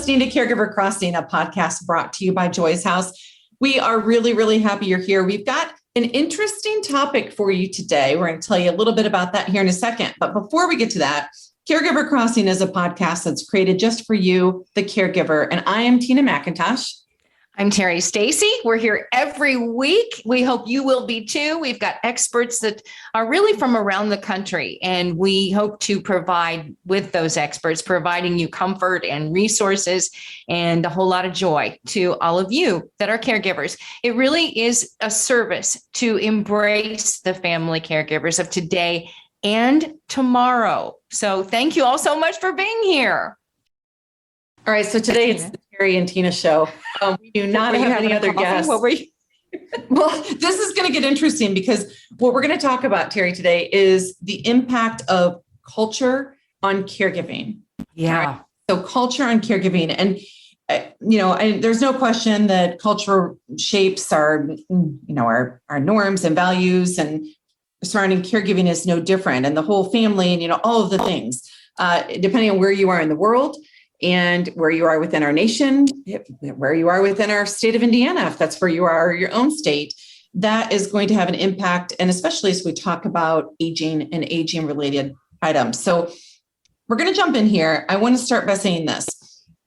listening to Caregiver Crossing, a podcast brought to you by Joy's House. We are really, really happy you're here. We've got an interesting topic for you today. We're going to tell you a little bit about that here in a second. But before we get to that, Caregiver Crossing is a podcast that's created just for you, the caregiver. And I am Tina McIntosh. I'm Terri Stacy. We're here every week. We hope you will be too. We've got experts that are really from around the country, and we hope to provide with those experts, providing you comfort and resources and a whole lot of joy to all of you that are caregivers. It really is a service to embrace the family caregivers of today and tomorrow. So thank you all so much for being here. All right, so today it's the Terri and Tina show. We do not have any other guests. What were you? Well, this is going to get interesting because what we're going to talk about, Terri, today is the impact of culture on caregiving. Yeah. Right? So culture on caregiving. And, there's no question that culture shapes our norms and values, and surrounding caregiving is no different. And the whole family and, all of the things, depending on where you are in the world, and where you are within our nation, where you are within our state of Indiana, if that's where you are, or your own state, that is going to have an impact. And especially as we talk about aging and aging related items. So we're going to jump in here. I want to start by saying this.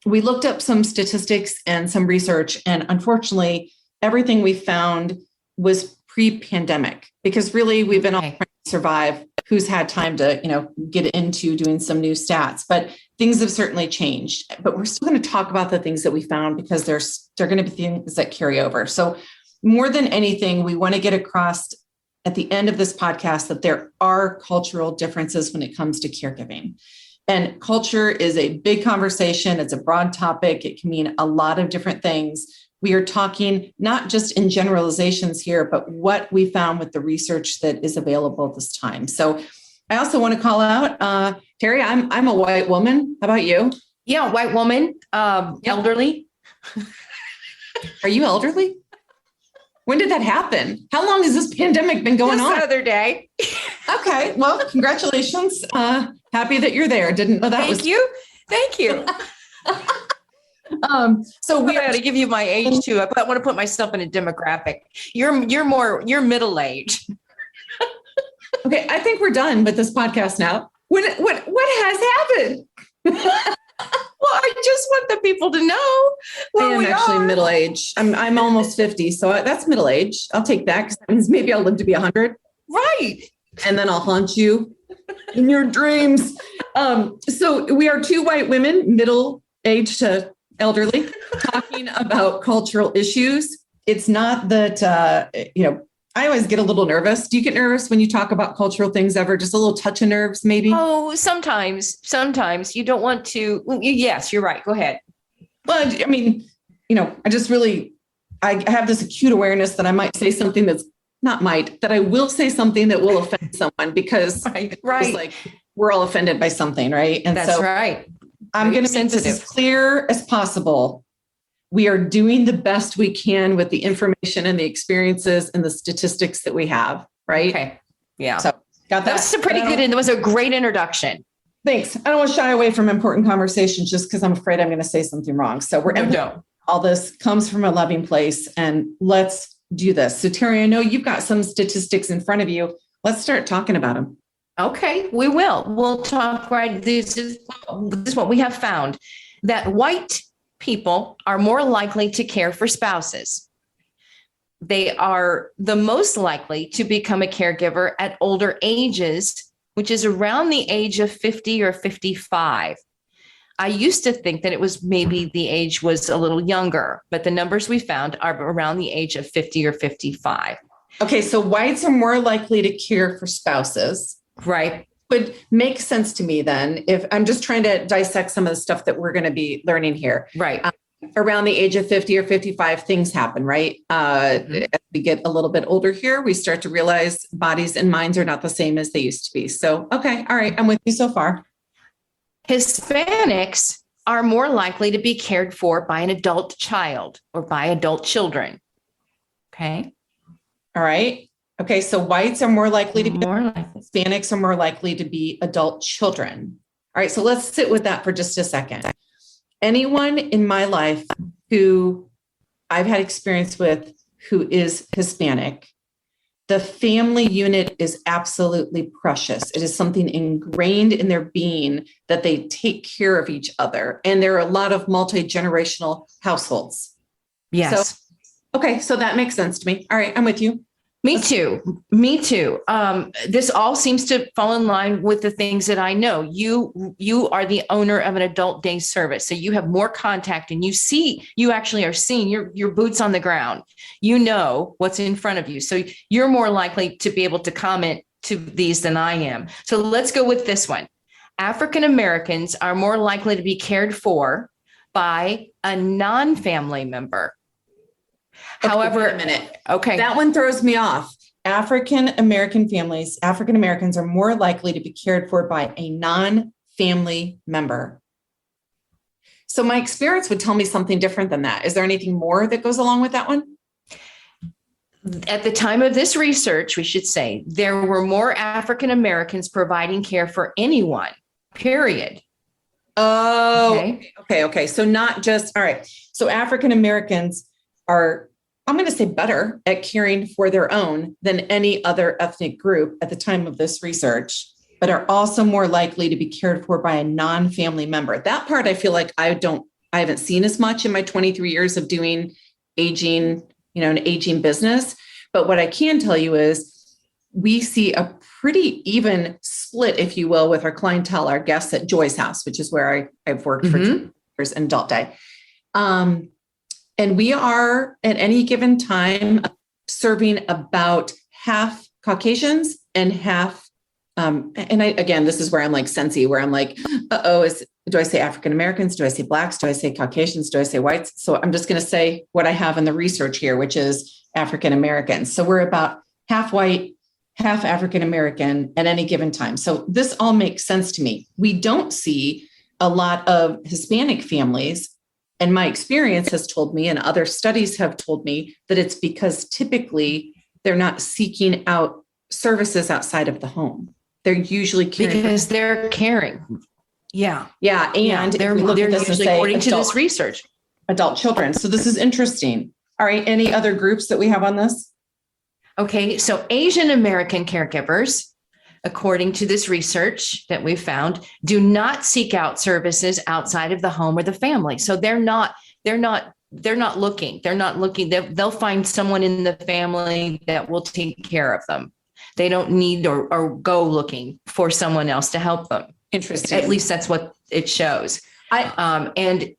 We looked up some statistics and some research, and unfortunately, everything we found was pre-pandemic, because really we've been all trying to survive. Who's had time to, get into doing some new stats, but things have certainly changed. But we're still going to talk about the things that we found, because they're going to be things that carry over. So more than anything, we want to get across at the end of this podcast that there are cultural differences when it comes to caregiving. And culture is a big conversation. It's a broad topic. It can mean a lot of different things. We are talking not just in generalizations here, but what we found with the research that is available at this time. So I also want to call out, Terri, I'm a white woman. How about you? Yeah, white woman, elderly. Are you elderly? When did that happen? How long has this pandemic been going on? The other day. Okay, well, congratulations. Happy that you're there. Didn't know that was. Thank you. So we got to give you my age too. I want to put myself in a demographic. You're middle age. Okay, I think we're done with this podcast now. What has happened? Well, I just want the people to know. I'm actually middle age. I'm almost 50, so that's middle age. I'll take that, because that means maybe I'll live to be 100. Right. And then I'll haunt you in your dreams. So we are two white women, middle age to elderly, talking about cultural issues. It's not that, I always get a little nervous. Do you get nervous when you talk about cultural things ever? Just a little touch of nerves, maybe? Oh, sometimes you don't want to. Yes, you're right. Go ahead. Well, I mean, I have this acute awareness that I might say something that I will say something that will offend someone, because right. It's like we're all offended by something, right? And that's right. I'm going to make this as clear as possible. We are doing the best we can with the information and the experiences and the statistics that we have, right? Okay. Yeah. So got that. That's a pretty good, and it was a great introduction. Thanks. I don't want to shy away from important conversations just because I'm afraid I'm going to say something wrong. So all this comes from a loving place, and let's do this. So Terri, I know you've got some statistics in front of you. Let's start talking about them. Okay, we will. We'll talk right. This is what we have found, that white people are more likely to care for spouses. They are the most likely to become a caregiver at older ages, which is around the age of 50 or 55. I used to think that it was maybe the age was a little younger, but the numbers we found are around the age of 50 or 55. Okay, so whites are more likely to care for spouses. Right. Would make sense to me then, if I'm just trying to dissect some of the stuff that we're going to be learning here. Right. Around the age of 50 or 55, things happen, right? As we get a little bit older here, we start to realize bodies and minds are not the same as they used to be. So, okay. All right. I'm with you so far. Hispanics are more likely to be cared for by an adult child or by adult children. Okay. All right. Okay. So whites are more likely to be, Hispanics are more likely to be adult children. All right. So let's sit with that for just a second. anyone in my life who I've had experience with who is Hispanic, the family unit is absolutely precious. It is something ingrained in their being that they take care of each other. And there are a lot of multi-generational households. Yes. So, okay, so that makes sense to me. All right, I'm with you. Me too. Me too. This all seems to fall in line with the things that I know. You are the owner of an adult day service, so you have more contact, and you actually are seeing your boots on the ground. You know what's in front of you, so you're more likely to be able to comment to these than I am. So let's go with this one. African Americans are more likely to be cared for by a non-family member. Okay, However, wait a minute. okay. That one throws me off. African Americans are more likely to be cared for by a non-family member. So my experience would tell me something different than that. Is there anything more that goes along with that one? At the time of this research, we should say there were more African Americans providing care for anyone, period. Oh, okay. So not just, all right. So African Americans are, I'm going to say, better at caring for their own than any other ethnic group at the time of this research, but are also more likely to be cared for by a non-family member. That part I feel like I haven't seen as much in my 23 years of doing aging, an aging business. But what I can tell you is we see a pretty even split, if you will, with our clientele, our guests at Joy's house, which is where I've worked for 2 years in adult day. And we are at any given time serving about half Caucasians and half, again, this is where I'm like sensey, where I'm like, do I say African Americans? Do I say Blacks? Do I say Caucasians? Do I say whites? So I'm just going to say what I have in the research here, which is African Americans. So we're about half white, half African American at any given time. So this all makes sense to me. We don't see a lot of Hispanic families. And my experience has told me, and other studies have told me, that it's because typically they're not seeking out services outside of the home. They're usually caring because they're caring. Yeah. Yeah. And they're usually, according to this research, adult children. So this is interesting. All right. Any other groups that we have on this? Okay. So Asian American caregivers, according to this research that we found, do not seek out services outside of the home or the family. So they're not looking. They'll find someone in the family that will take care of them. They don't need or go looking for someone else to help them. Interesting. At least that's what it shows. And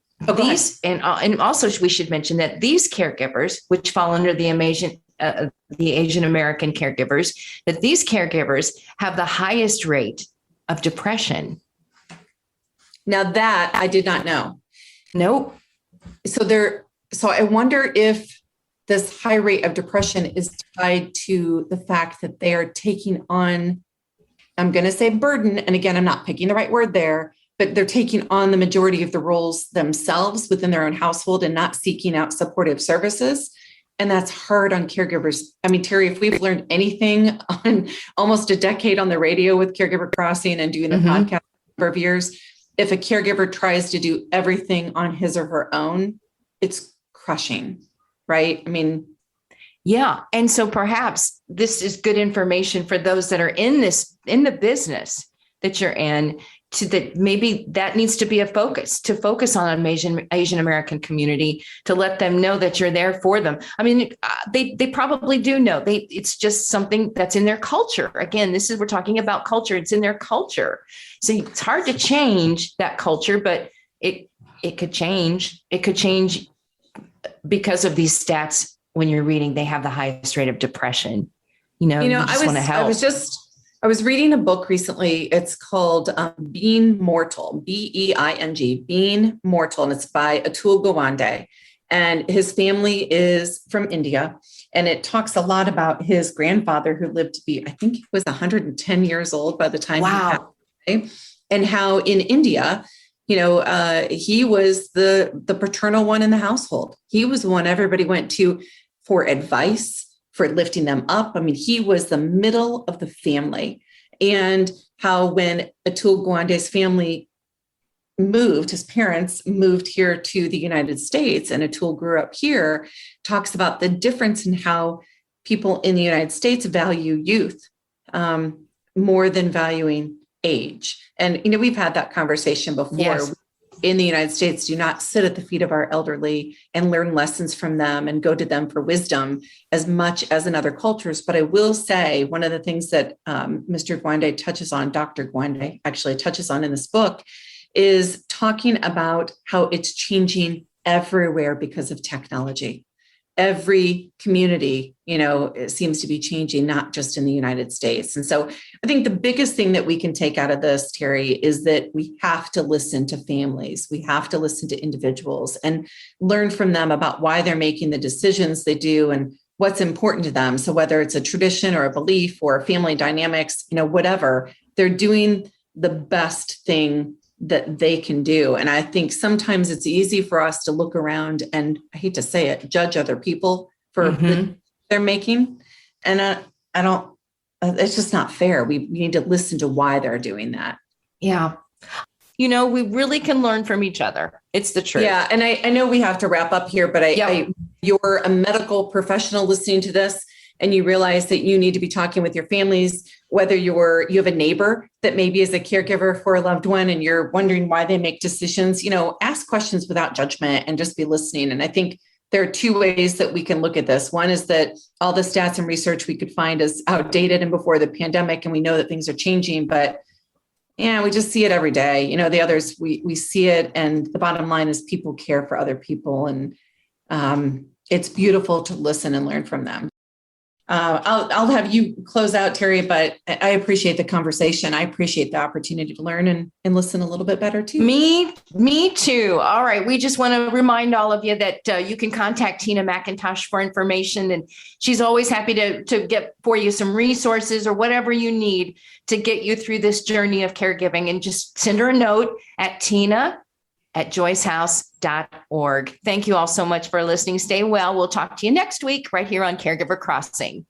also we should mention that these caregivers, which fall under the Asian American caregivers, that these caregivers have the highest rate of depression. Now that I did not know. Nope. So I wonder if this high rate of depression is tied to the fact that they are taking on, I'm going to say burden. And again, I'm not picking the right word there, but they're taking on the majority of the roles themselves within their own household and not seeking out supportive services. And that's hard on caregivers. I mean, Terri, if we've learned anything on almost a decade on the radio with Caregiver Crossing and doing the podcast for years, if a caregiver tries to do everything on his or her own, it's crushing, right? I mean, yeah. And so perhaps this is good information for those that are in the business that you're in, that maybe that needs to be a focus, to focus on Asian American community, to let them know that you're there for them. I mean, they probably do know. It's just something that's in their culture. Again, we're talking about culture. It's in their culture. So it's hard to change that culture, but it could change. It could change because of these stats. When you're reading, they have the highest rate of depression. You just want to help. I was reading a book recently. It's called Being Mortal, Being, Being Mortal, and it's by Atul Gawande. And his family is from India. And it talks a lot about his grandfather, who lived to be, I think he was 110 years old by the time he passed away, and how in India, he was the paternal one in the household. He was the one everybody went to for advice, for lifting them up. I mean, he was the middle of the family. And how when Atul Gawande's family his parents moved here to the United States, and Atul grew up here, talks about the difference in how people in the United States value youth more than valuing age. And, we've had that conversation before. Yes. In the United States, do not sit at the feet of our elderly and learn lessons from them and go to them for wisdom as much as in other cultures. But I will say one of the things that Mr. Gwande touches on, Dr. Gwande actually touches on in this book, is talking about how it's changing everywhere because of technology. Every community, it seems to be changing, not just in the United States. And so I think the biggest thing that we can take out of this, Terri, is that we have to listen to families. We have to listen to individuals and learn from them about why they're making the decisions they do and what's important to them. So whether it's a tradition or a belief or family dynamics, whatever, they're doing the best thing that they can do. And I think sometimes it's easy for us to look around and, I hate to say it, judge other people for the they're making. And I don't, it's just not fair. We need to listen to why they're doing that. Yeah. We really can learn from each other. It's the truth. Yeah. And I know we have to wrap up here, but you're a medical professional listening to this, and you realize that you need to be talking with your families, whether you have a neighbor that maybe is a caregiver for a loved one and you're wondering why they make decisions, ask questions without judgment and just be listening. And I think there are two ways that we can look at this. One is that all the stats and research we could find is outdated and before the pandemic, and we know that things are changing, but we just see it every day. The others, we see it, and the bottom line is people care for other people, and it's beautiful to listen and learn from them. I'll have you close out, Terri, but I appreciate the conversation. I appreciate the opportunity to learn and listen a little bit better too. Me too. All right. We just want to remind all of you that you can contact Tina McIntosh for information, and she's always happy to get for you some resources or whatever you need to get you through this journey of caregiving. And just send her a note at tina@joycehouse.org. Thank you all so much for listening. Stay well. We'll talk to you next week right here on Caregiver Crossing.